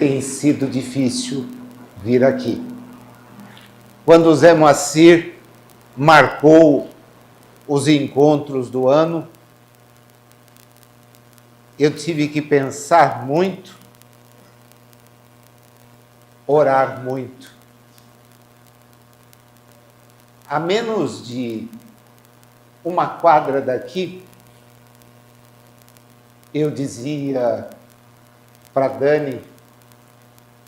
tem sido difícil vir aqui. Quando o Zé Moacir marcou os encontros do ano, eu tive que pensar muito, orar muito. A menos de uma quadra daqui, eu dizia para Dani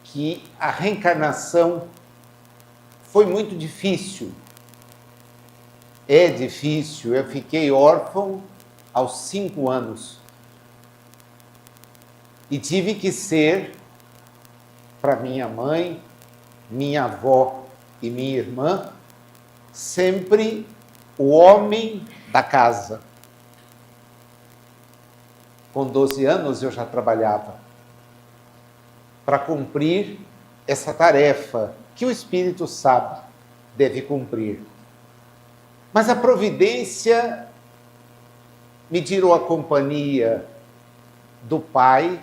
que a reencarnação foi muito difícil. É difícil. Eu fiquei órfão aos 5 anos. E tive que ser, para minha mãe, minha avó e minha irmã, sempre o homem da casa. Com 12 anos eu já trabalhava para cumprir essa tarefa que o Espírito sabe deve cumprir. Mas a providência me tirou a companhia do pai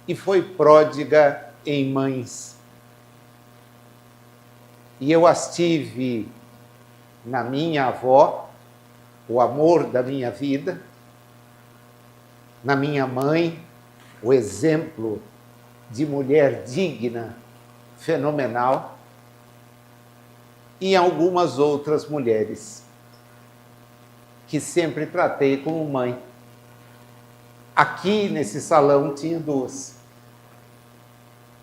e foi pródiga em mães. E eu as tive na minha avó, o amor da minha vida, na minha mãe, o exemplo de mulher digna, fenomenal, e em algumas outras mulheres que sempre tratei como mãe. Aqui nesse salão tinha 2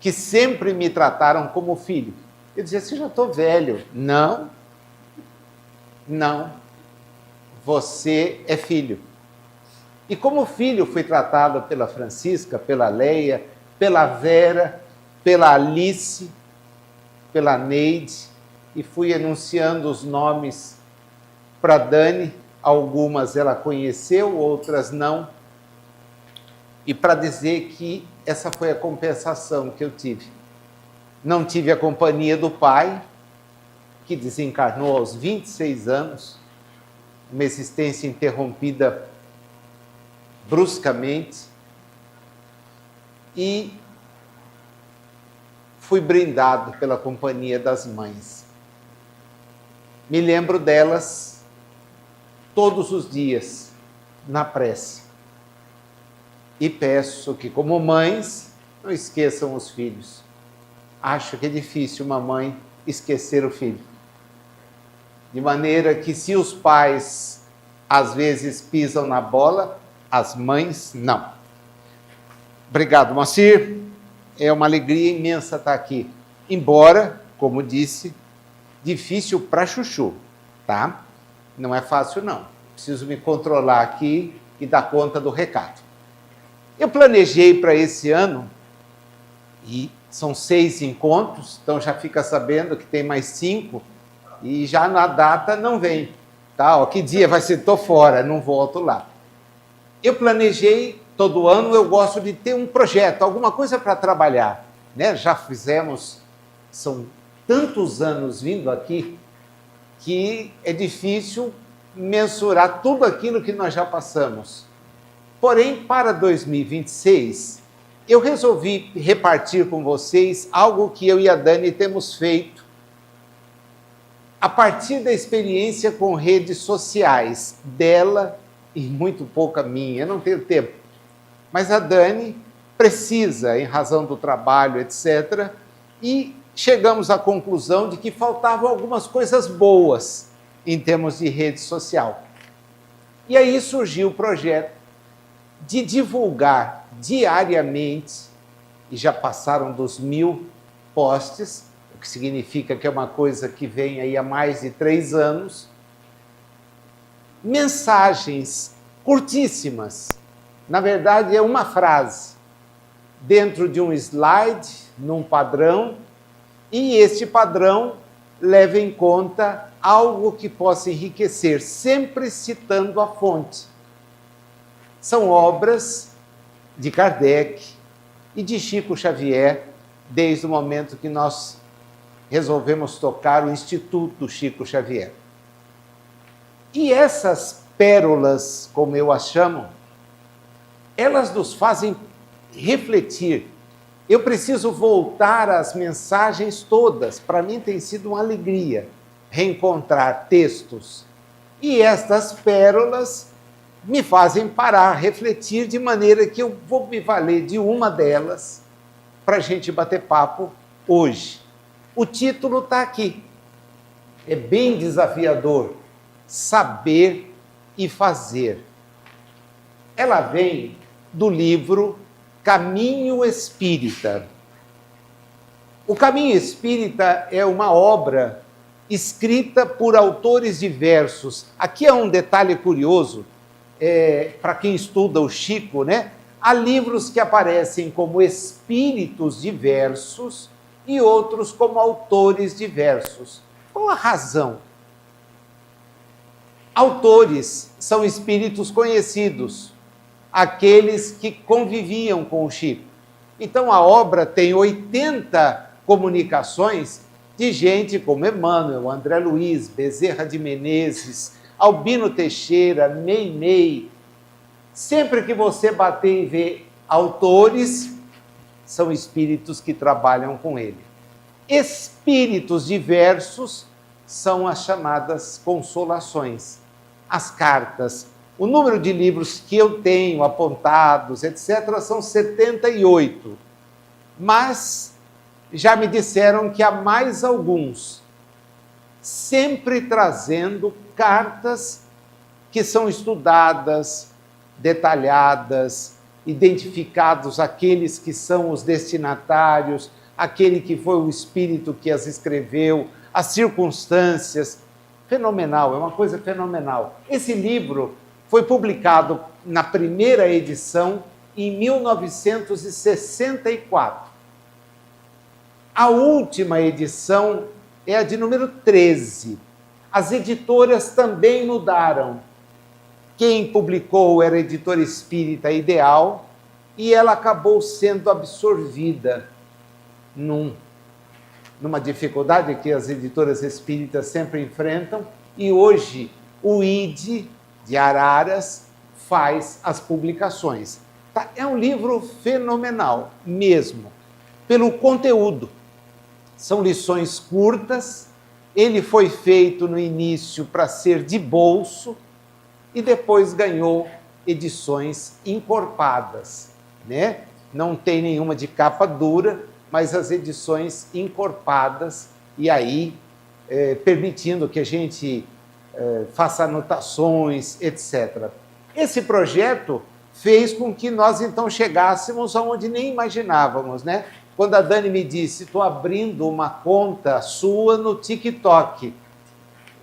que sempre me trataram como filho. Eu dizia assim, já estou velho. Não, você é filho. E como filho fui tratado pela Francisca, pela Leia, pela Vera, pela Alice, pela Neide, e fui enunciando os nomes para Dani. Algumas ela conheceu, outras não. E para dizer que essa foi a compensação que eu tive. Não tive a companhia do pai, que desencarnou aos 26 anos, uma existência interrompida bruscamente, e fui brindado pela companhia das mães. Me lembro delas todos os dias, na prece. E peço que, como mães, não esqueçam os filhos. Acho que é difícil uma mãe esquecer o filho. De maneira que, se os pais, às vezes, pisam na bola, as mães, não. Obrigado, Moacir. É uma alegria imensa estar aqui. Embora, como disse, difícil para chuchu, tá? Não é fácil, não. Preciso me controlar aqui e dar conta do recado. Eu planejei para esse ano, e são 6 encontros, então já fica sabendo que tem mais 5, e já na data não vem. Tá? Ó, que dia vai ser? Estou fora, não volto lá. Eu planejei, todo ano eu gosto de ter um projeto, alguma coisa para trabalhar. Né? Já fizemos, são tantos anos vindo aqui, que é difícil mensurar tudo aquilo que nós já passamos. Porém, para 2026, eu resolvi repartir com vocês algo que eu e a Dani temos feito a partir da experiência com redes sociais dela e muito pouca minha. Eu não tenho tempo. Mas a Dani precisa, em razão do trabalho, etc. E chegamos à conclusão de que faltavam algumas coisas boas em termos de rede social. E aí surgiu o projeto de divulgar diariamente, e já passaram dos 1000 posts, o que significa que é uma coisa que vem aí há mais de 3 anos, mensagens curtíssimas. Na verdade, é uma frase dentro de um slide, num padrão, e este padrão leva em conta algo que possa enriquecer, sempre citando a fonte. São obras de Kardec e de Chico Xavier, desde o momento que nós resolvemos tocar o Instituto Chico Xavier. E essas pérolas, como eu as chamo, elas nos fazem refletir Eu preciso voltar às mensagens todas. Para mim tem sido uma alegria reencontrar textos. E estas pérolas me fazem parar, refletir, de maneira que eu vou me valer de uma delas para a gente bater papo hoje. O título está aqui. É bem desafiador. Saber e fazer. Ela vem do livro Caminho Espírita. O Caminho Espírita é uma obra escrita por autores diversos. Aqui é um detalhe curioso, para quem estuda o Chico, né? Há livros que aparecem como espíritos diversos e outros como autores diversos. Qual a razão? Autores são espíritos conhecidos, aqueles que conviviam com o Chico. Então a obra tem 80 comunicações de gente como Emmanuel, André Luiz, Bezerra de Menezes, Albino Teixeira, Meimei. Sempre que você bater e ver autores, são espíritos que trabalham com ele. Espíritos diversos são as chamadas consolações, as cartas. O número de livros que eu tenho apontados, etc., são 78. Mas já me disseram que há mais alguns, sempre trazendo cartas que são estudadas, detalhadas, identificados aqueles que são os destinatários, aquele que foi o espírito que as escreveu, as circunstâncias. Fenomenal, é uma coisa fenomenal. Esse livro foi publicado na primeira edição em 1964. A última edição é a de número 13. As editoras também mudaram. Quem publicou era a editora Espírita Ideal e ela acabou sendo absorvida numa dificuldade que as editoras espíritas sempre enfrentam, e hoje o ID de Araras faz as publicações. Tá? É um livro fenomenal mesmo, pelo conteúdo. São lições curtas, ele foi feito no início para ser de bolso e depois ganhou edições encorpadas, né? Não tem nenhuma de capa dura, mas as edições encorpadas, e aí permitindo que a gente faça anotações, etc. Esse projeto fez com que nós então chegássemos aonde nem imaginávamos, né? Quando a Dani me disse, estou abrindo uma conta sua no TikTok.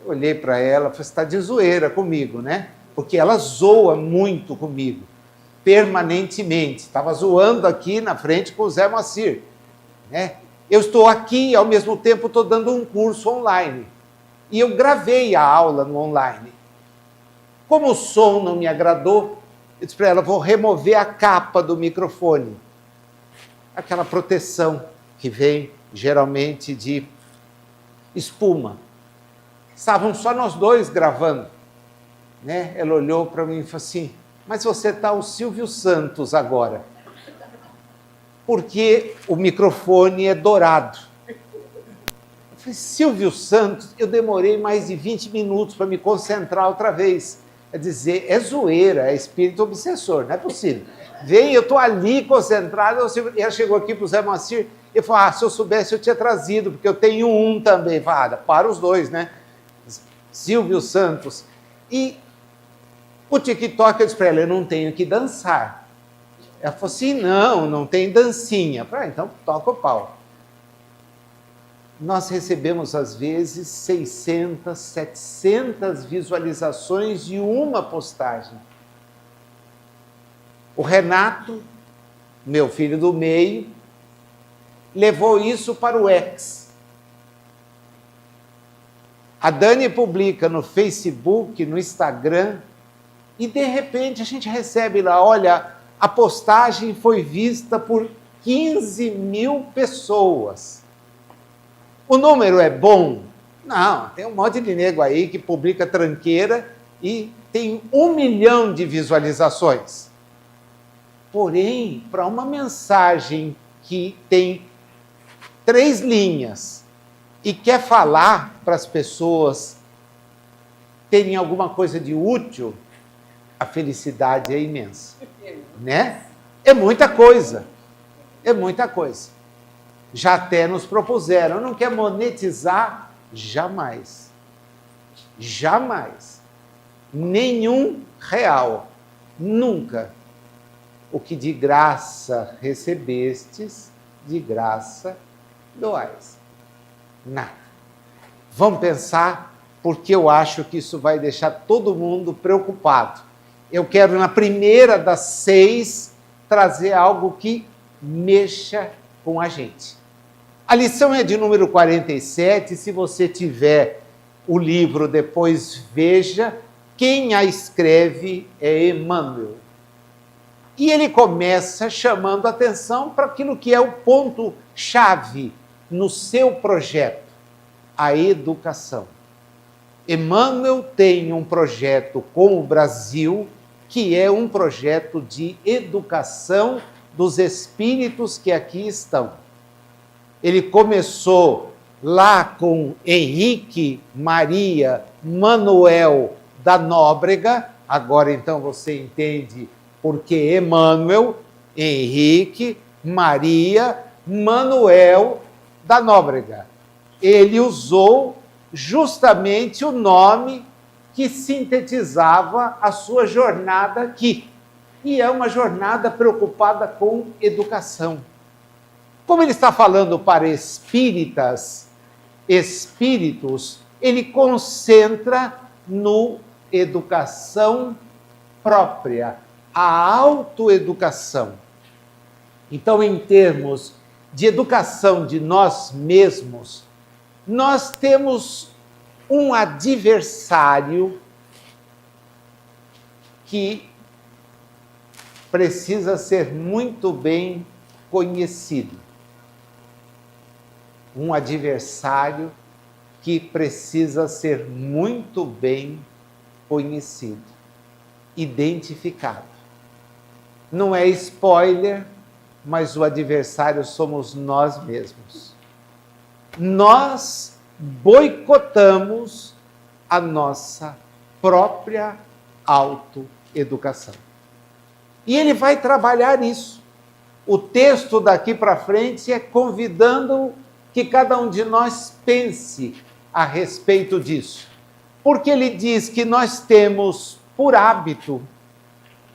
Eu olhei para ela e falei, você está de zoeira comigo, né? Porque ela zoa muito comigo, permanentemente. Estava zoando aqui na frente com o Zé Moacir, né? Eu estou aqui e ao mesmo tempo estou dando um curso online. E eu gravei a aula no online. Como o som não me agradou, eu disse para ela, vou remover a capa do microfone. Aquela proteção que vem geralmente de espuma. Estavam só nós dois gravando, né? Ela olhou para mim e falou assim, mas você está o Silvio Santos agora, porque o microfone é dourado. Eu falei, Silvio Santos, eu demorei mais de 20 minutos para me concentrar outra vez. É dizer, é zoeira, é espírito obsessor, não é possível. Vem, eu estou ali concentrado, ela chegou aqui para o Zé Moacir, e falou, se eu soubesse eu tinha trazido, porque eu tenho um também. Falei, para os dois, né? Silvio Santos. E o TikTok, eu disse para ela, eu não tenho que dançar. Ela falou assim, não tem dancinha. Eu falei, então toca o pau. Nós recebemos, às vezes, 600, 700 visualizações de uma postagem. O Renato, meu filho do meio, levou isso para o X. A Dani publica no Facebook, no Instagram, e de repente a gente recebe lá, olha, a postagem foi vista por 15 mil pessoas. O número é bom? Não, tem um monte de nego aí que publica tranqueira e tem 1 milhão de visualizações. Porém, para uma mensagem que tem 3 linhas e quer falar para as pessoas terem alguma coisa de útil, a felicidade é imensa, né? É muita coisa, é muita coisa. Já até nos propuseram, não quer monetizar? Jamais, jamais, nenhum real, nunca. O que de graça recebestes, de graça doais. Nada. Vamos pensar, porque eu acho que isso vai deixar todo mundo preocupado. Eu quero, na primeira das 6, trazer algo que mexa com a gente. A lição é de número 47, se você tiver o livro, depois veja. Quem a escreve é Emmanuel. E ele começa chamando atenção para aquilo que é o ponto-chave no seu projeto, a educação. Emmanuel tem um projeto com o Brasil, que é um projeto de educação dos espíritos que aqui estão. Ele começou lá com Henrique Maria Manuel da Nóbrega, agora então você entende porque Emmanuel, Henrique Maria Manuel da Nóbrega. Ele usou justamente o nome que sintetizava a sua jornada aqui. E é uma jornada preocupada com educação. Como ele está falando para espíritas, espíritos, ele concentra no educação própria, a autoeducação. Então, em termos de educação de nós mesmos, nós temos um adversário que precisa ser muito bem conhecido. Um adversário que precisa ser muito bem conhecido, identificado. Não é spoiler, mas o adversário somos nós mesmos. Nós boicotamos a nossa própria autoeducação. E ele vai trabalhar isso. O texto daqui para frente é convidando que cada um de nós pense a respeito disso. Porque ele diz que nós temos por hábito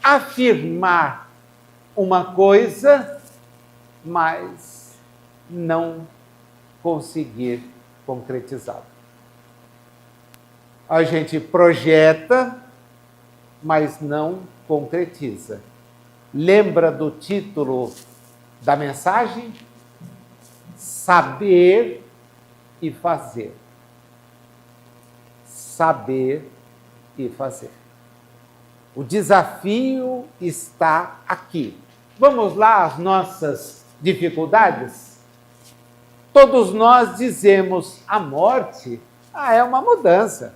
afirmar uma coisa, mas não conseguir concretizá-la. A gente projeta, mas não concretiza. Lembra do título da mensagem? Saber e fazer. Saber e fazer. O desafio está aqui. Vamos lá às nossas dificuldades? Todos nós dizemos, a morte é uma mudança.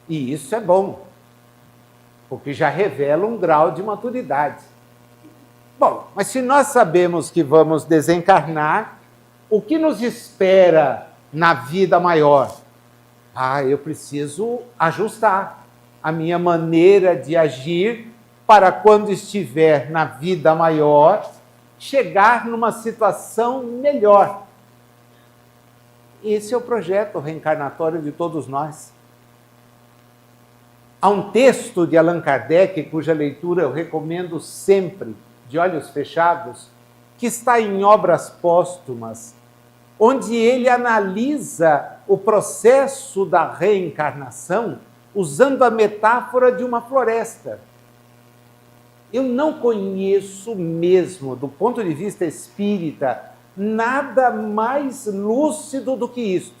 E isso é bom, porque já revela um grau de maturidade. Bom, mas se nós sabemos que vamos desencarnar, o que nos espera na vida maior? Eu preciso ajustar a minha maneira de agir para quando estiver na vida maior, chegar numa situação melhor. Esse é o projeto reencarnatório de todos nós. Há um texto de Allan Kardec, cuja leitura eu recomendo sempre, de olhos fechados, que está em Obras Póstumas, onde ele analisa o processo da reencarnação usando a metáfora de uma floresta. Eu não conheço mesmo, do ponto de vista espírita, nada mais lúcido do que isto.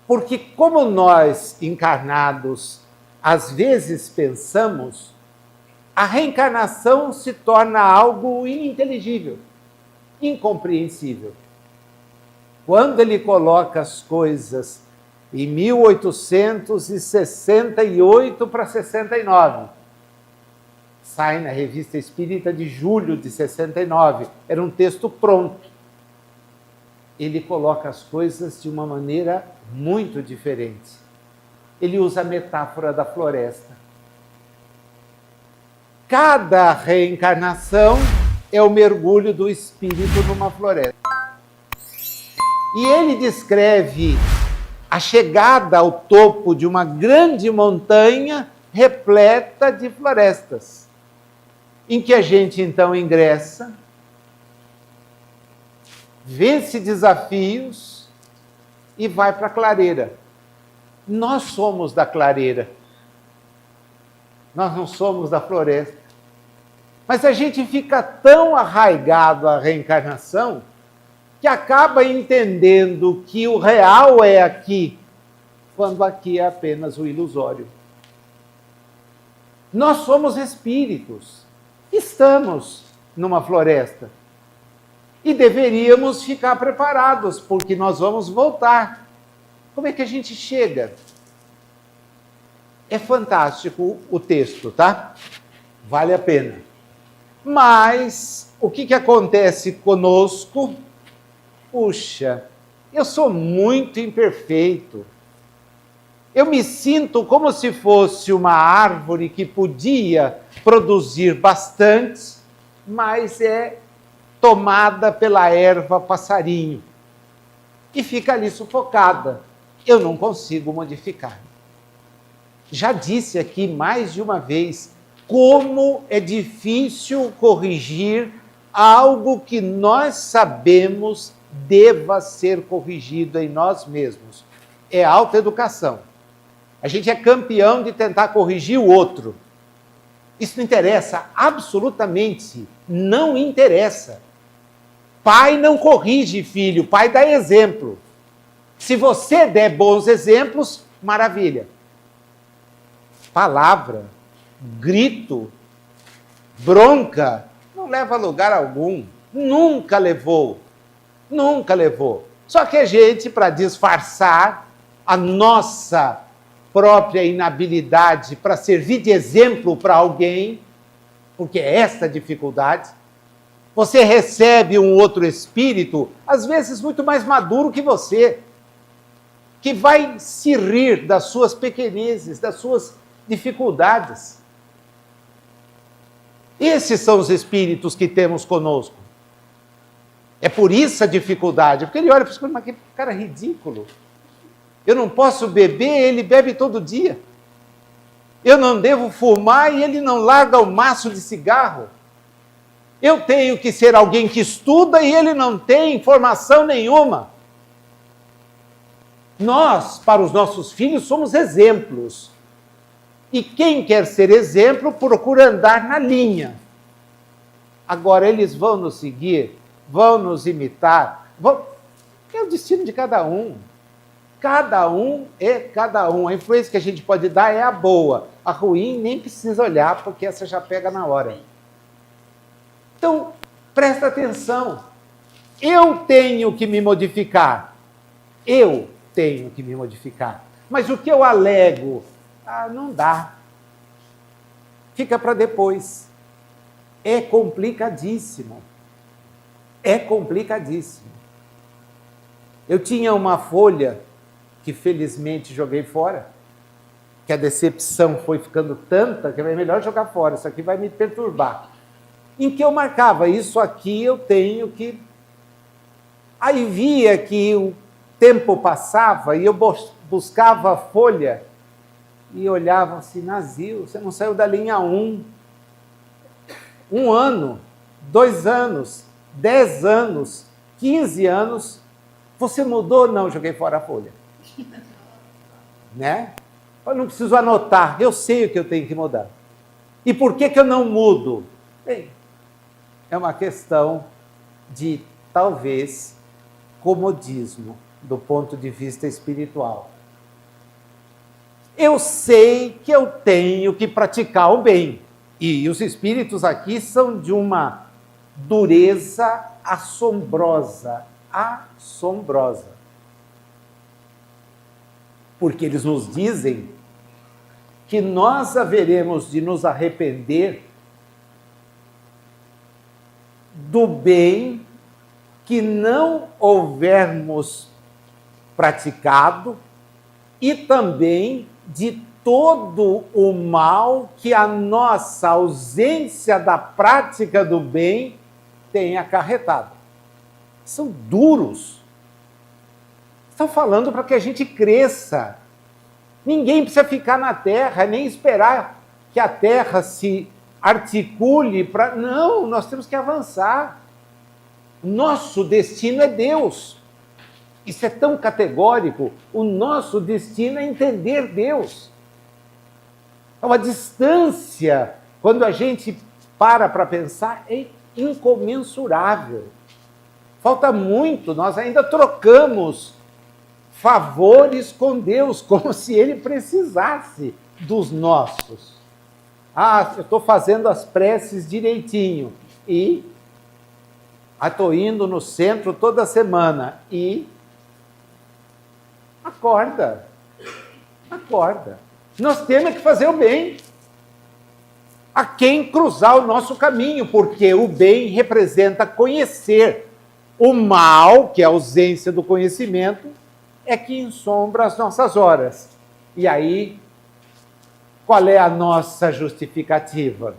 Porque como nós, encarnados, às vezes pensamos, a reencarnação se torna algo ininteligível, incompreensível. Quando ele coloca as coisas em 1868 para 69, sai na Revista Espírita de julho de 69. Era um texto pronto. Ele coloca as coisas de uma maneira muito diferente. Ele usa a metáfora da floresta. Cada reencarnação é o mergulho do espírito numa floresta. E ele descreve a chegada ao topo de uma grande montanha repleta de florestas, em que a gente então ingressa, vence desafios e vai para a clareira. Nós somos da clareira. Nós não somos da floresta. Mas a gente fica tão arraigado à reencarnação que acaba entendendo que o real é aqui, quando aqui é apenas o ilusório. Nós somos espíritos, estamos numa floresta e deveríamos ficar preparados, porque nós vamos voltar. Como é que a gente chega? É fantástico o texto, tá? Vale a pena. Mas o que acontece conosco? Puxa, eu sou muito imperfeito. Eu me sinto como se fosse uma árvore que podia produzir bastante, mas é tomada pela erva passarinho e fica ali sufocada. Eu não consigo modificar. Já disse aqui mais de uma vez como é difícil corrigir algo que nós sabemos deva ser corrigido em nós mesmos. É autoeducação. A gente é campeão de tentar corrigir o outro. Isso não interessa, absolutamente não interessa. Pai não corrige filho, pai dá exemplo. Se você der bons exemplos, maravilha. Palavra, grito, bronca, não leva a lugar algum. Nunca levou. Nunca levou. Só que a gente, para disfarçar a nossa própria inabilidade para servir de exemplo para alguém, porque é essa a dificuldade, você recebe um outro espírito, às vezes muito mais maduro que você, que vai se rir das suas pequenezes, das suas dificuldades. Esses são os espíritos que temos conosco. É por isso a dificuldade, porque ele olha para os mas que cara ridículo. Eu não posso beber, ele bebe todo dia. Eu não devo fumar e ele não larga o maço de cigarro. Eu tenho que ser alguém que estuda e ele não tem informação nenhuma. Nós, para os nossos filhos, somos exemplos. E quem quer ser exemplo, procura andar na linha. Agora, eles vão nos seguir, vão nos imitar. É o destino de cada um. Cada um é cada um. A influência que a gente pode dar é a boa. A ruim nem precisa olhar, porque essa já pega na hora. Então, presta atenção. Eu tenho que me modificar. Eu tenho que me modificar. Mas o que eu alego? Não dá. Fica para depois. É complicadíssimo. É complicadíssimo. Eu tinha uma folha que felizmente joguei fora, que a decepção foi ficando tanta que é melhor jogar fora, isso aqui vai me perturbar. Em que eu marcava, isso aqui eu tenho que... Aí via que o tempo passava e eu buscava a folha e olhava assim, Nazil, você não saiu da linha 1. 1 ano, 2 anos, 10 anos, 15 anos, você mudou? Não, joguei fora a folha. Né? Eu não preciso anotar, eu sei o que eu tenho que mudar. E por que eu não mudo? Bem, é uma questão de, talvez, comodismo, do ponto de vista espiritual. Eu sei que eu tenho que praticar o bem. E os espíritos aqui são de uma dureza assombrosa. Assombrosa. Porque eles nos dizem que nós haveremos de nos arrepender do bem que não houvermos praticado e também de todo o mal que a nossa ausência da prática do bem tem acarretado. São duros. Estão falando para que a gente cresça. Ninguém precisa ficar na terra, nem esperar que a terra se articule para... Não, nós temos que avançar. Nosso destino é Deus. Isso é tão categórico. O nosso destino é entender Deus. Então, a distância, quando a gente para pensar, é incomensurável. Falta muito, nós ainda trocamos favores com Deus, como se Ele precisasse dos nossos. Ah, eu estou fazendo as preces direitinho e estou indo no centro toda semana e acorda. Nós temos que fazer o bem a quem cruzar o nosso caminho, porque o bem representa conhecer. O mal, que é a ausência do conhecimento, é que ensombra as nossas horas. E aí, qual é a nossa justificativa?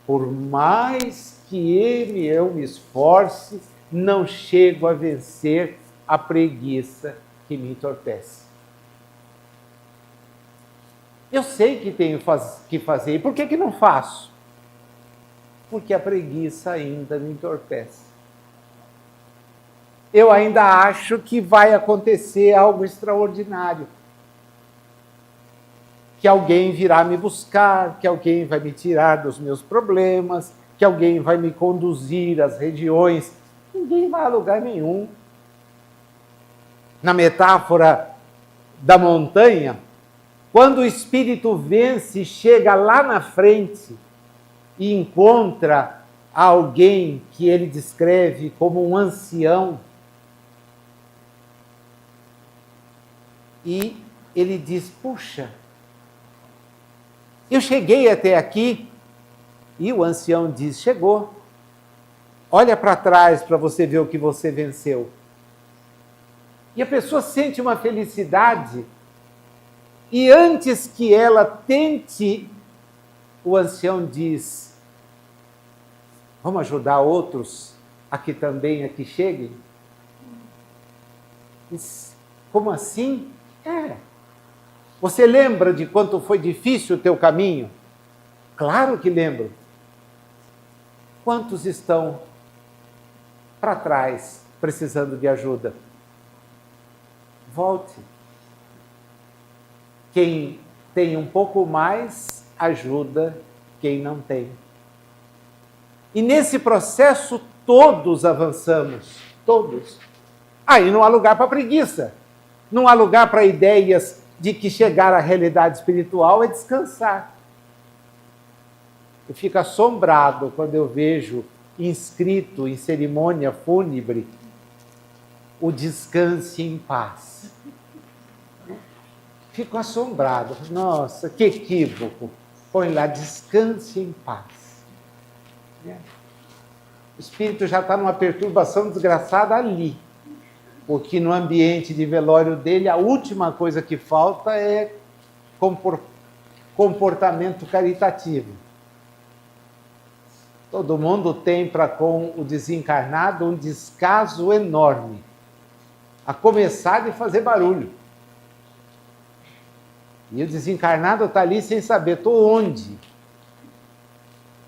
Por mais que eu me esforce, não chego a vencer a preguiça que me entorpece. Eu sei que tenho que fazer. E por que não faço? Porque a preguiça ainda me entorpece. Eu ainda acho que vai acontecer algo extraordinário. Que alguém virá me buscar, que alguém vai me tirar dos meus problemas, que alguém vai me conduzir às regiões. Ninguém vai a lugar nenhum. Na metáfora da montanha, quando o espírito vence, chega lá na frente e encontra alguém que ele descreve como um ancião, e ele diz: puxa, eu cheguei até aqui. E o ancião diz: chegou. Olha para trás para você ver o que você venceu. E a pessoa sente uma felicidade. E antes que ela tente, o ancião diz: vamos ajudar outros a que também aqui cheguem? Diz: como assim? Você lembra de quanto foi difícil o teu caminho? Claro que lembro. Quantos estão para trás, precisando de ajuda? Volte. Quem tem um pouco mais, ajuda quem não tem. E nesse processo, todos avançamos. Todos. Aí não há lugar para preguiça. Não há lugar para ideias de que chegar à realidade espiritual é descansar. Eu fico assombrado quando eu vejo inscrito em cerimônia fúnebre o descanse em paz. Fico assombrado. Nossa, que equívoco. Põe lá: descanse em paz. O espírito já está numa perturbação desgraçada ali. Porque no ambiente de velório dele, a última coisa que falta é comportamento caritativo. Todo mundo tem para com o desencarnado um descaso enorme, a começar de fazer barulho. E o desencarnado está ali sem saber: estou onde?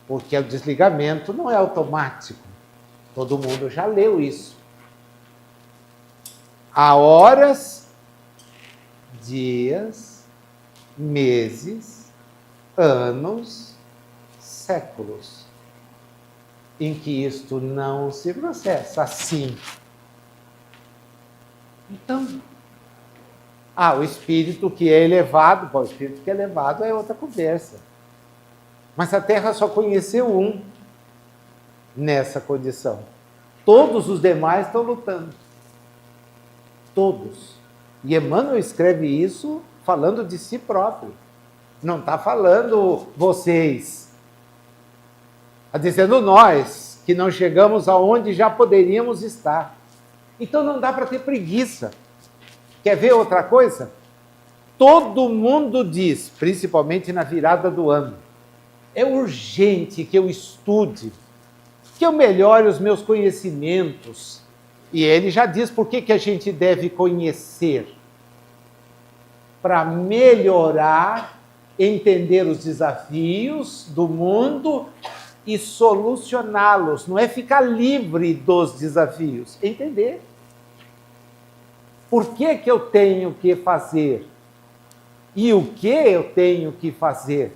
Porque o desligamento não é automático. Todo mundo já leu isso. Há horas, dias, meses, anos, séculos, em que isto não se processa assim. Então, o espírito que é elevado, o espírito que é elevado é outra conversa. Mas a Terra só conheceu um nessa condição. Todos os demais estão lutando. Todos. E Emmanuel escreve isso falando de si próprio. Não está falando vocês. Está dizendo nós, que não chegamos aonde já poderíamos estar. Então não dá para ter preguiça. Quer ver outra coisa? Todo mundo diz, principalmente na virada do ano, é urgente que eu estude, que eu melhore os meus conhecimentos. E ele já diz por que a gente deve conhecer. Para melhorar, entender os desafios do mundo e solucioná-los. Não é ficar livre dos desafios, é entender. Por que eu tenho que fazer? E o que eu tenho que fazer?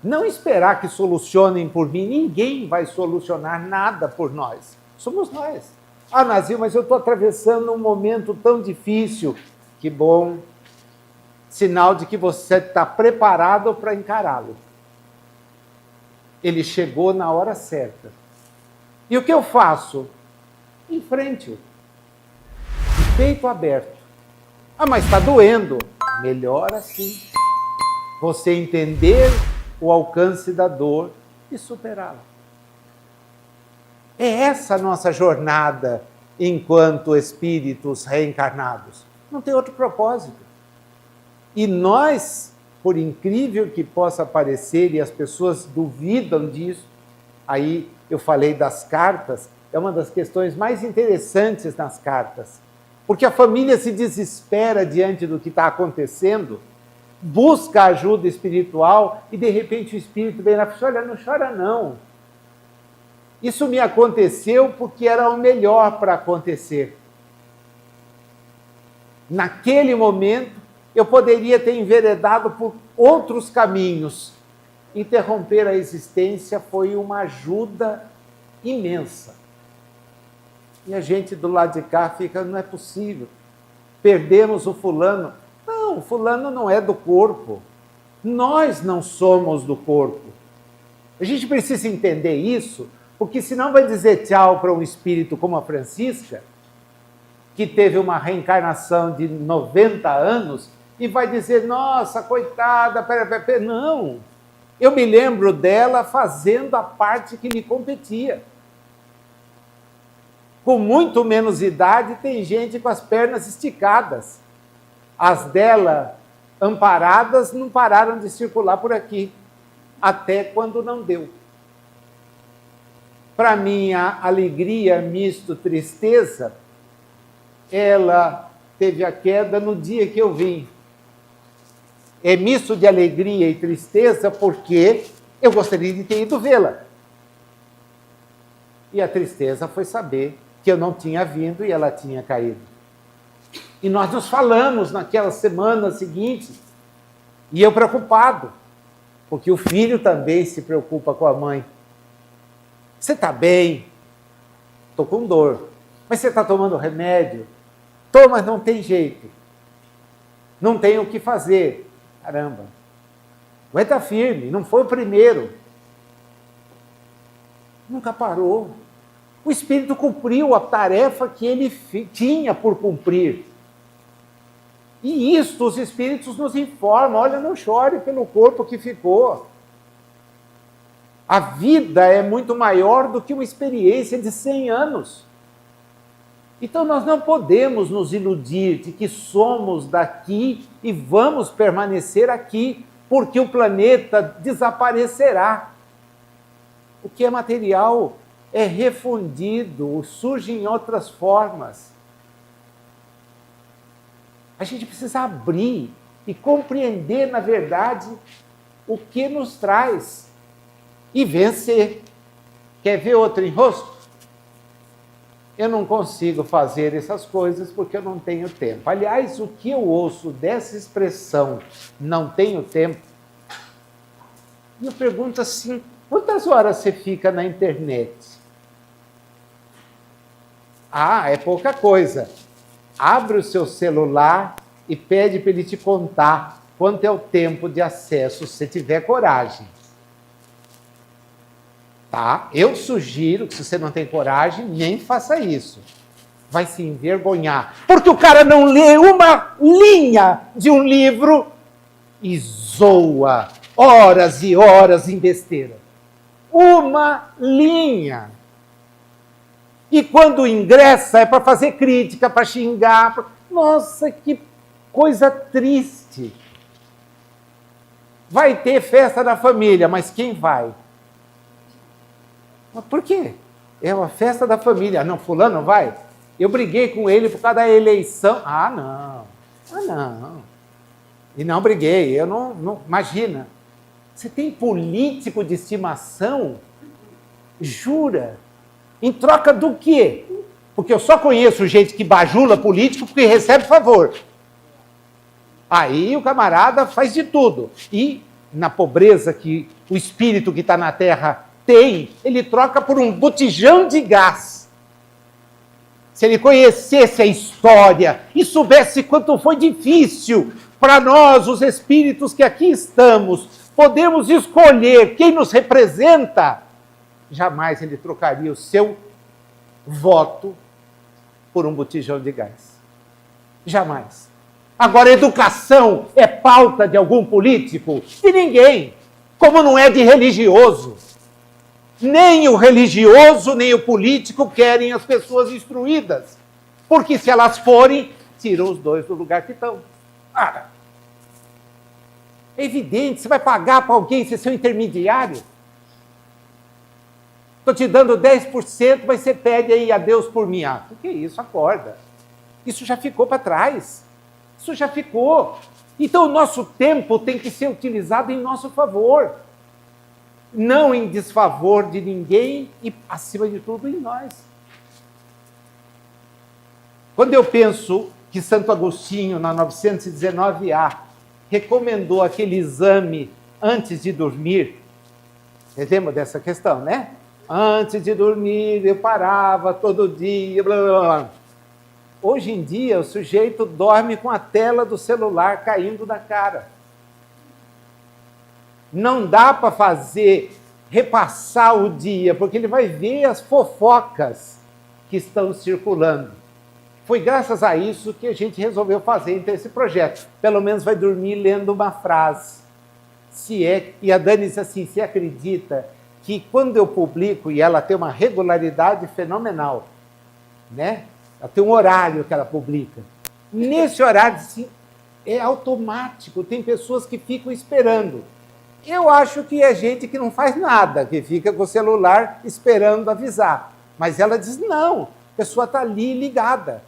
Não esperar que solucionem por mim. Ninguém vai solucionar nada por nós. Somos nós. Ah, Nazil, mas eu estou atravessando um momento tão difícil. Que bom. Sinal de que você está preparado para encará-lo. Ele chegou na hora certa. E o que eu faço? Enfrente-o. Peito aberto. Ah, mas está doendo. Melhor assim. Você entender o alcance da dor e superá-la. É essa a nossa jornada enquanto espíritos reencarnados. Não tem outro propósito. E nós, por incrível que possa parecer, e as pessoas duvidam disso, aí eu falei das cartas, é uma das questões mais interessantes nas cartas. Porque a família se desespera diante do que está acontecendo, busca ajuda espiritual e de repente o espírito vem lá e fala, olha, não chora não. Isso me aconteceu porque era o melhor para acontecer. Naquele momento, eu poderia ter enveredado por outros caminhos. Interromper a existência foi uma ajuda imensa. E a gente do lado de cá fica, não é possível. Perdemos o fulano. Não, o fulano não é do corpo. Nós não somos do corpo. A gente precisa entender isso, porque senão vai dizer tchau para um espírito como a Francisca, que teve uma reencarnação de 90 anos, e vai dizer, nossa, coitada, pera. Não, eu me lembro dela fazendo a parte que lhe competia. Com muito menos idade, tem gente com as pernas esticadas. As dela, amparadas, não pararam de circular por aqui, até quando não deu. Para minha alegria, misto tristeza, ela teve a queda no dia que eu vim. É misto de alegria e tristeza porque eu gostaria de ter ido vê-la. E a tristeza foi saber que eu não tinha vindo e ela tinha caído. E nós nos falamos naquela semana seguinte, e eu preocupado, porque o filho também se preocupa com a mãe. Você está bem? Estou com dor. Mas você está tomando remédio? Estou, mas não tem jeito. Não tem o que fazer. Caramba. Aguenta firme, não foi o primeiro. Nunca parou. O espírito cumpriu a tarefa que ele tinha por cumprir. E isto os espíritos nos informam. Olha, não chore pelo corpo que ficou. A vida é muito maior do que uma experiência de 100 anos. Então nós não podemos nos iludir de que somos daqui e vamos permanecer aqui, porque o planeta desaparecerá. O que é material é refundido, surge em outras formas. A gente precisa abrir e compreender, na verdade, o que nos traz e vencer. Quer ver outro enrosco? Eu não consigo fazer essas coisas porque eu não tenho tempo. Aliás, o que eu ouço dessa expressão, não tenho tempo, e eu pergunto assim, quantas horas você fica na internet? Ah, é pouca coisa. Abre o seu celular e pede para ele te contar quanto é o tempo de acesso, se tiver coragem. Tá? Eu sugiro que se você não tem coragem, nem faça isso. Vai se envergonhar. Porque o cara não lê uma linha de um livro e zoa horas e horas em besteira. Uma linha. E quando ingressa é para fazer crítica, para xingar. Nossa, que coisa triste. Vai ter festa da família, mas quem vai? Mas por quê? É uma festa da família. Não, fulano vai? Eu briguei com ele por causa da eleição. Ah, não. Ah, não. E não briguei. Eu não... Imagina. Você tem político de estimação? Jura? Em troca do quê? Porque eu só conheço gente que bajula político porque recebe favor. Aí o camarada faz de tudo. E na pobreza que o espírito que está na terra tem, ele troca por um botijão de gás. Se ele conhecesse a história e soubesse quanto foi difícil para nós, os espíritos que aqui estamos, podemos escolher quem nos representa, jamais ele trocaria o seu voto por um botijão de gás. Jamais. Agora, educação é pauta de algum político? De ninguém. Como não é de religioso. Nem o religioso, nem o político querem as pessoas instruídas. Porque se elas forem, tiram os dois do lugar que estão. Ah, é evidente, você vai pagar para alguém ser seu intermediário? Estou te dando 10%, mas você pede aí a Deus por mim. Ah, o que é isso? Acorda. Isso já ficou para trás. Isso já ficou. Então o nosso tempo tem que ser utilizado em nosso favor. Não em desfavor de ninguém e, acima de tudo, em nós. Quando eu penso que Santo Agostinho, na 919A, recomendou aquele exame antes de dormir, vocês lembram dessa questão, né? Antes de dormir, eu parava todo dia, blá, blá, blá. Hoje em dia, o sujeito dorme com a tela do celular caindo na cara. Não dá para repassar o dia, porque ele vai ver as fofocas que estão circulando. Foi graças a isso que a gente resolveu fazer então, esse projeto. Pelo menos vai dormir lendo uma frase. E a Dani disse assim, se acredita que quando eu publico, e ela tem uma regularidade fenomenal, né? Ela tem um horário que ela publica. Nesse horário, assim, é automático, tem pessoas que ficam esperando. Eu acho que é gente que não faz nada, que fica com o celular esperando avisar. Mas ela diz, não, a pessoa está ali ligada.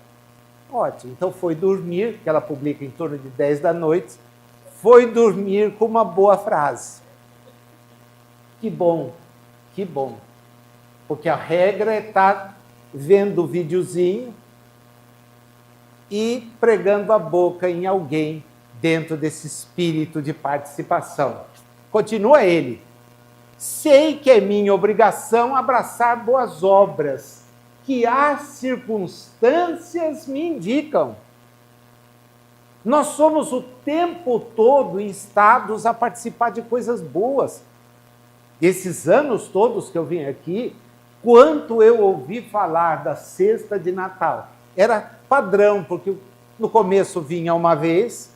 Ótimo, então foi dormir, que ela publica em torno de 10 da noite, foi dormir com uma boa frase. Que bom, que bom. Porque a regra é estar vendo o videozinho e pregando a boca em alguém dentro desse espírito de participação. Continua ele. Sei que é minha obrigação abraçar boas obras, que as circunstâncias me indicam. Nós somos o tempo todo instados a participar de coisas boas. Esses anos todos que eu vim aqui, quanto eu ouvi falar da cesta de Natal. Era padrão, porque no começo vinha uma vez,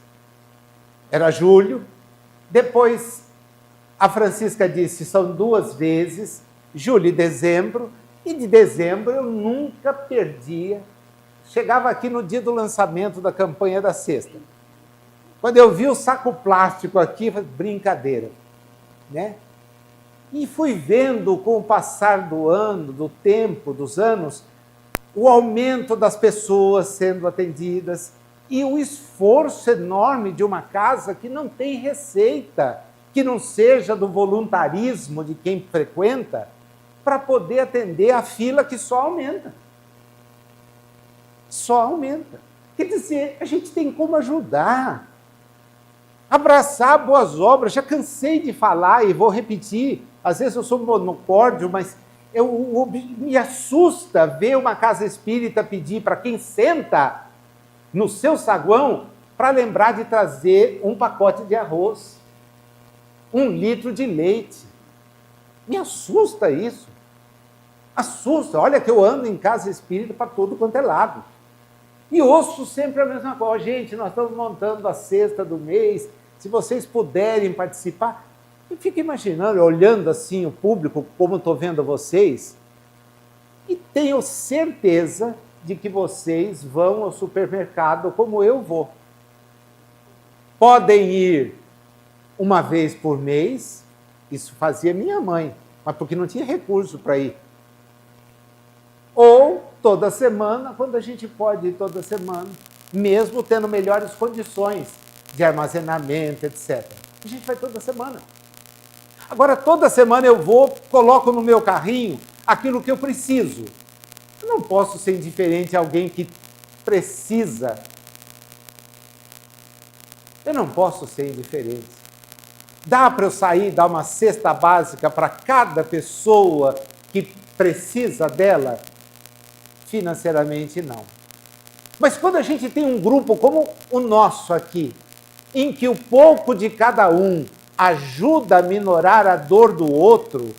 era julho, depois a Francisca disse, são 2 vezes, julho e dezembro, e de dezembro eu nunca perdia. Chegava aqui no dia do lançamento da campanha da cesta. Quando eu vi o saco plástico aqui, brincadeira, né? E fui vendo com o passar do ano, do tempo, dos anos, o aumento das pessoas sendo atendidas e o esforço enorme de uma casa que não tem receita, que não seja do voluntarismo de quem frequenta, para poder atender a fila que só aumenta. Só aumenta. Quer dizer, a gente tem como ajudar. Abraçar boas obras. Já cansei de falar e vou repetir. Às vezes eu sou monocórdio, mas me assusta ver uma casa espírita pedir para quem senta no seu saguão para lembrar de trazer um pacote de arroz, 1 litro de leite. Me assusta isso. Assusta. Olha que eu ando em casa espírita para todo quanto é lado. E ouço sempre a mesma coisa. Gente, nós estamos montando a cesta do mês. Se vocês puderem participar. Eu fico imaginando, olhando assim o público, como estou vendo vocês. E tenho certeza de que vocês vão ao supermercado como eu vou. Podem ir uma vez por mês, isso fazia minha mãe, mas porque não tinha recurso para ir. Ou toda semana, quando a gente pode ir toda semana, mesmo tendo melhores condições de armazenamento, etc. A gente vai toda semana. Agora, toda semana eu vou, coloco no meu carrinho aquilo que eu preciso. Eu não posso ser indiferente a alguém que precisa. Eu não posso ser indiferente. Dá para eu sair e dar uma cesta básica para cada pessoa que precisa dela? Financeiramente, não. Mas quando a gente tem um grupo como o nosso aqui, em que o pouco de cada um ajuda a minorar a dor do outro,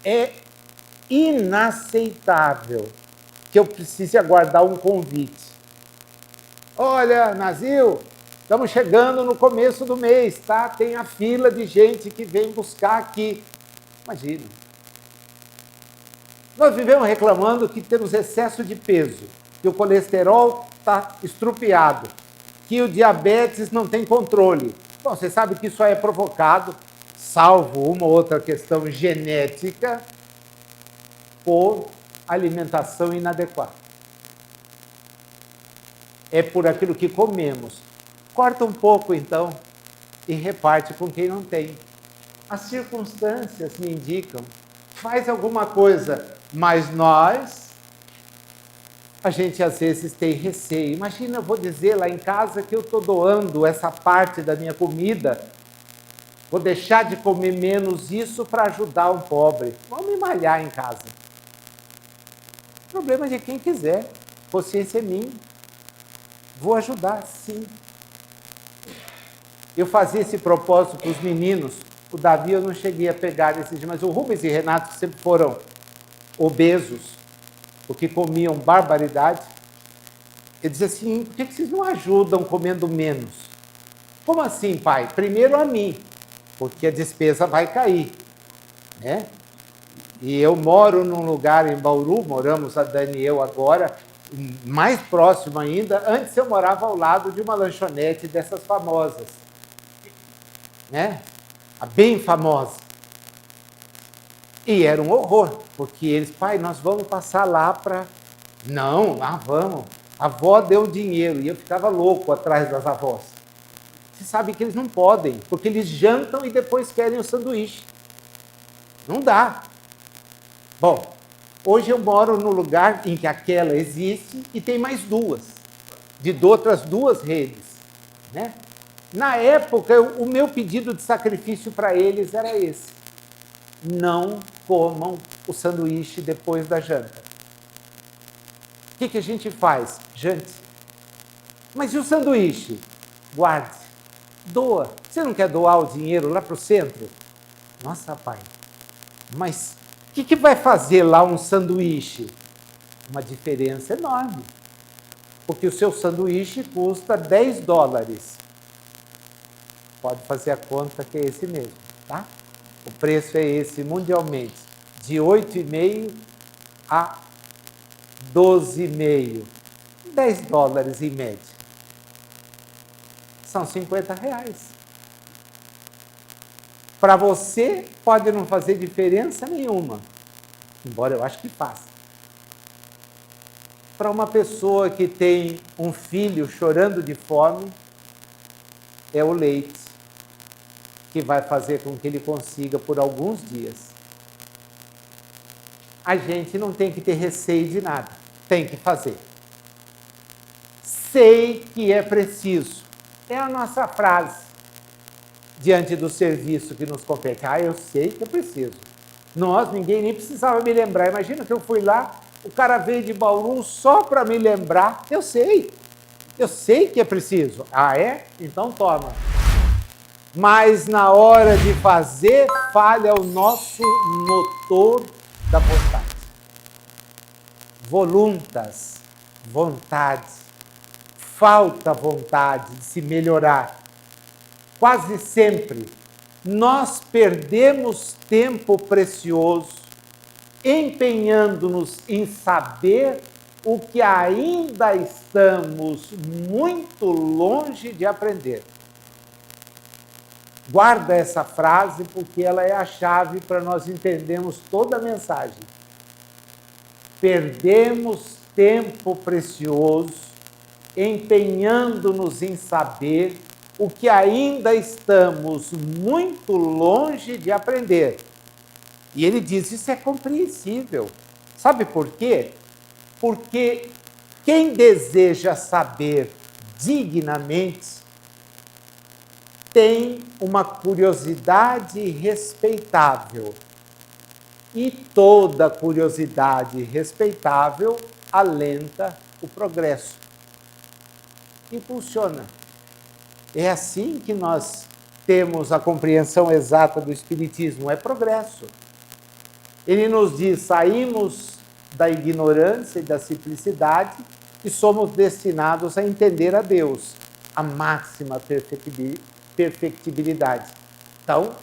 é inaceitável que eu precise aguardar um convite. Olha, Nazil, estamos chegando no começo do mês, tá? Tem a fila de gente que vem buscar aqui. Imagina. Nós vivemos reclamando que temos excesso de peso, que o colesterol está estrupiado, que o diabetes não tem controle. Bom, você sabe que isso é provocado, salvo uma ou outra questão genética, por alimentação inadequada. É por aquilo que comemos. Corta um pouco, então, e reparte com quem não tem. As circunstâncias me indicam, faz alguma coisa, mas a gente às vezes tem receio. Imagina, eu vou dizer lá em casa que eu estou doando essa parte da minha comida, vou deixar de comer menos isso para ajudar um pobre. Vamos me malhar em casa. Problema de quem quiser, consciência é minha. Vou ajudar, sim. Eu fazia esse propósito para os meninos, o Davi eu não cheguei a pegar esses dias, mas o Rubens e Renato sempre foram obesos, porque comiam barbaridade. Eu dizia assim, por que vocês não ajudam comendo menos? Como assim, pai? Primeiro a mim, porque a despesa vai cair, né? E eu moro num lugar em Bauru, moramos a Dani e eu agora, mais próximo ainda. Antes eu morava ao lado de uma lanchonete dessas famosas, né? A bem famosa. E era um horror, porque eles, pai, nós vamos passar lá para... Não, lá vamos. A avó deu dinheiro e eu ficava louco atrás das avós. Você sabe que eles não podem, porque eles jantam e depois querem o sanduíche. Não dá. Bom, hoje eu moro no lugar em que aquela existe e tem mais duas, de outras duas redes, né? Na época, o meu pedido de sacrifício para eles era esse. Não comam o sanduíche depois da janta. O que a gente faz? Jante. Mas e o sanduíche? Guarde. Doa. Você não quer doar o dinheiro lá para o centro? Nossa, pai, mas o que vai fazer lá um sanduíche? Uma diferença enorme. Porque o seu sanduíche custa $10. Pode fazer a conta que é esse mesmo, tá? O preço é esse mundialmente, de $8,5 a $12,5. $10 em média. São R$50. Para você, pode não fazer diferença nenhuma, embora eu acho que faça. Para uma pessoa que tem um filho chorando de fome, é o leite que vai fazer com que ele consiga por alguns dias. A gente não tem que ter receio de nada, tem que fazer. Sei que é preciso. É a nossa frase diante do serviço que nos compete. Eu sei que é preciso. Ninguém nem precisava me lembrar. Imagina que eu fui lá, o cara veio de Bauru só para me lembrar. Eu sei que é preciso. É? Então toma. Mas na hora de fazer, falha o nosso motor da vontade. Voluntas, vontade. Falta vontade de se melhorar. Quase sempre nós perdemos tempo precioso empenhando-nos em saber o que ainda estamos muito longe de aprender. Guarda essa frase porque ela é a chave para nós entendermos toda a mensagem. Perdemos tempo precioso empenhando-nos em saber o que ainda estamos muito longe de aprender. E ele diz, isso é compreensível. Sabe por quê? Porque quem deseja saber dignamente tem uma curiosidade respeitável. E toda curiosidade respeitável alenta o progresso, impulsiona. É assim que nós temos a compreensão exata do Espiritismo, é progresso. Ele nos diz, saímos da ignorância e da simplicidade e somos destinados a entender a Deus, a máxima perfectibilidade. Então,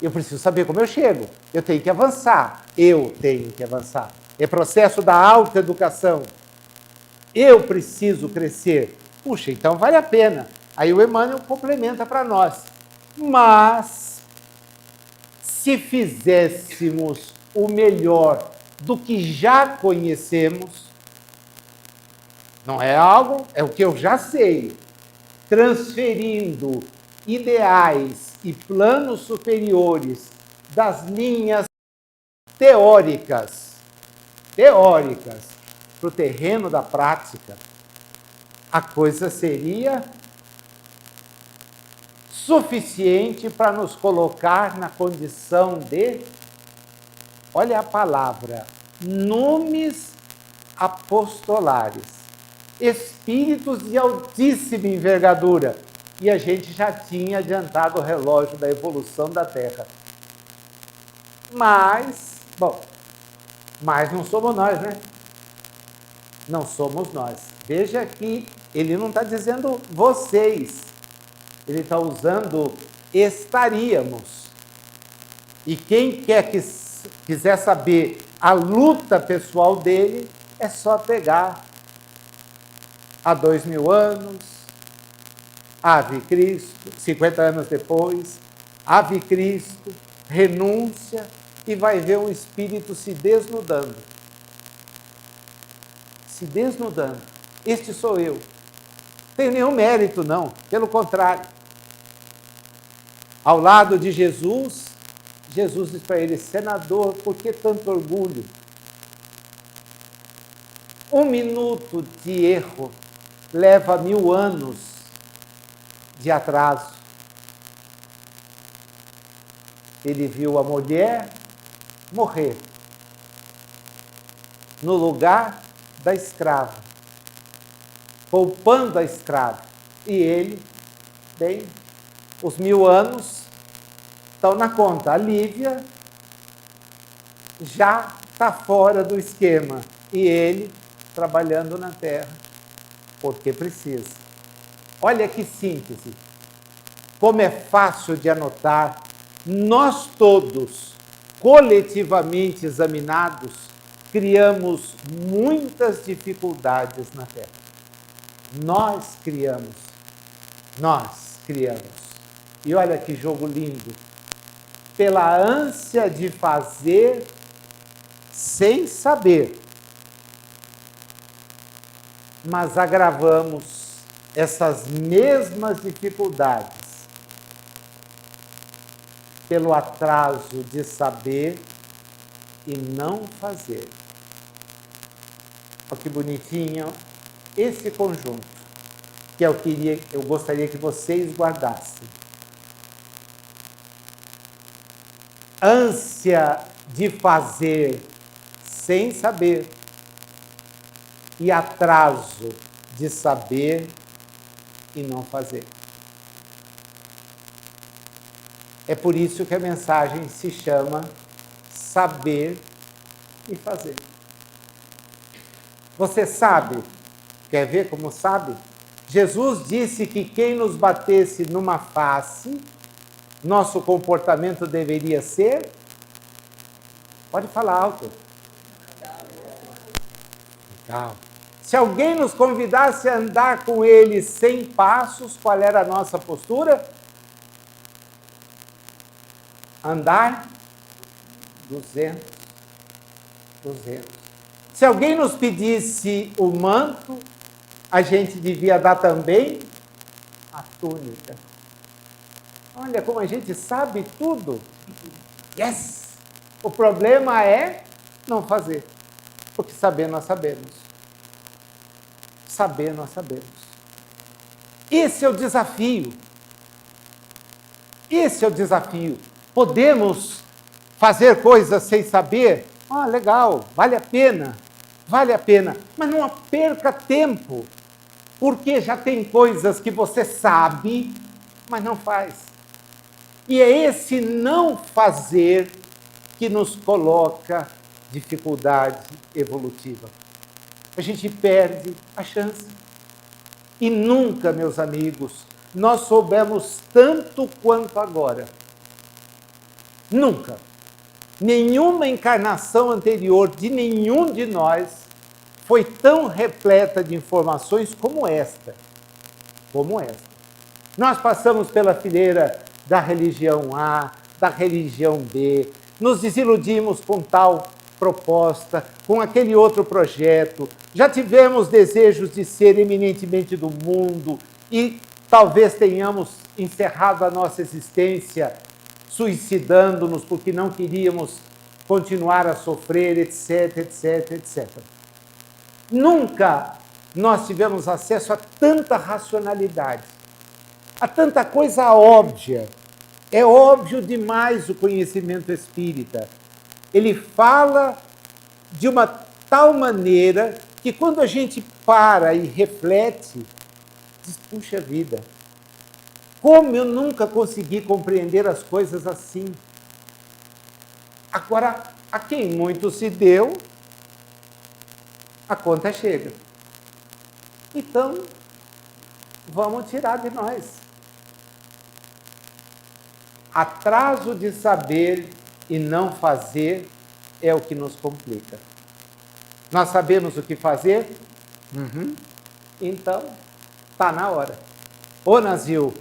eu preciso saber como eu chego, eu tenho que avançar, É processo da autoeducação. Eu preciso crescer. Puxa, então vale a pena. Aí o Emmanuel complementa para nós. Mas, se fizéssemos o melhor do que já conhecemos, não é algo, é o que eu já sei, transferindo ideais e planos superiores das linhas teóricas para o terreno da prática, a coisa seria suficiente para nos colocar na condição de, olha a palavra, numes apostolares, espíritos de altíssima envergadura. E a gente já tinha adiantado o relógio da evolução da Terra. Mas não somos nós, né? Não somos nós. Veja que ele não está dizendo vocês, ele está usando estaríamos. E quem quiser saber a luta pessoal dele, é só pegar há 2000 anos, Ave Cristo, 50 anos depois, Ave Cristo, renúncia, e vai ver o espírito se desnudando. Se desnudando. Este sou eu. Não tenho nenhum mérito, não. Pelo contrário. Ao lado de Jesus, Jesus diz para ele, senador, por que tanto orgulho? 1 minuto de erro leva 1000 anos de atraso. Ele viu a mulher morrer no lugar da escrava, poupando a escrava. E ele, bem, os 1000 anos estão na conta. A Lívia já está fora do esquema. E ele trabalhando na terra, porque precisa. Olha que síntese. Como é fácil de anotar. Nós todos, coletivamente examinados, criamos muitas dificuldades na Terra. Nós criamos. E olha que jogo lindo. Pela ânsia de fazer sem saber, mas agravamos essas mesmas dificuldades pelo atraso de saber e não fazer. Olha que bonitinho esse conjunto, que eu gostaria que vocês guardassem. Ânsia de fazer sem saber e atraso de saber e não fazer. É por isso que a mensagem se chama Saber e Fazer. Você sabe? Quer ver como sabe? Jesus disse que quem nos batesse numa face, nosso comportamento deveria ser... Pode falar alto. Legal. Se alguém nos convidasse a andar com ele 100 passos, qual era a nossa postura? Andar 200. Se alguém nos pedisse o manto, a gente devia dar também a túnica. Olha como a gente sabe tudo. Yes! O problema é não fazer. Porque saber nós sabemos. Saber nós sabemos. Esse é o desafio. Esse é o desafio. Podemos fazer coisas sem saber? Ah, legal, vale a pena. Mas não perca tempo, porque já tem coisas que você sabe, mas não faz. E é esse não fazer que nos coloca dificuldade evolutiva. A gente perde a chance. E nunca, meus amigos, nós soubemos tanto quanto agora. Nunca. Nenhuma encarnação anterior de nenhum de nós foi tão repleta de informações como esta. Nós passamos pela fileira da religião A, da religião B, nos desiludimos com tal proposta, com aquele outro projeto, já tivemos desejos de ser eminentemente do mundo e talvez tenhamos encerrado a nossa existência suicidando-nos porque não queríamos continuar a sofrer, etc. Nunca nós tivemos acesso a tanta racionalidade, a tanta coisa óbvia. É óbvio demais o conhecimento espírita. Ele fala de uma tal maneira que quando a gente para e reflete, diz, puxa vida, como eu nunca consegui compreender as coisas assim. Agora, a quem muito se deu, a conta chega. Então, vamos tirar de nós. Atraso de saber e não fazer é o que nos complica. Nós sabemos o que fazer? Então, está na hora. Ô, Nazil,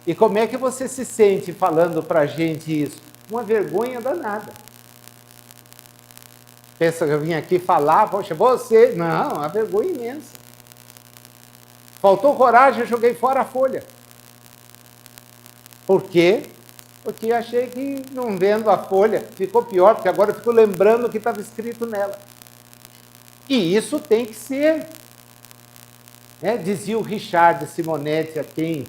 e como é que você se sente falando para a gente isso? Uma vergonha danada. Pensa que eu vim aqui falar, poxa, você... Não, uma vergonha imensa. Faltou coragem, eu joguei fora a folha. Por quê? Porque achei que, não vendo a folha, ficou pior, porque agora eu fico lembrando o que estava escrito nela. E isso tem que ser. Dizia o Richard Simonetti, a quem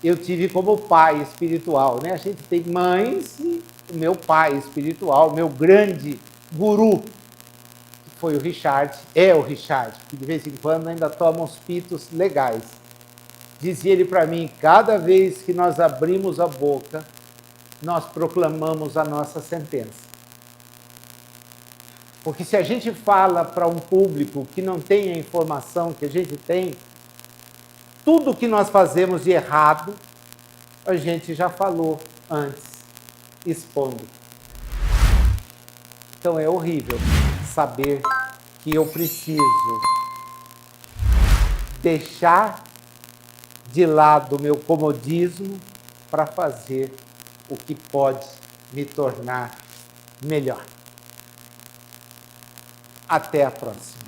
eu tive como pai espiritual. A gente tem mães e o meu pai espiritual, meu grande guru, que foi o Richard, é o Richard, que de vez em quando ainda toma uns pitos legais. Dizia ele para mim, cada vez que nós abrimos a boca, nós proclamamos a nossa sentença. Porque se a gente fala para um público que não tem a informação que a gente tem, tudo que nós fazemos de errado, a gente já falou antes, expondo. Então é horrível saber que eu preciso deixar de lado o meu comodismo para fazer o que pode me tornar melhor. Até a próxima.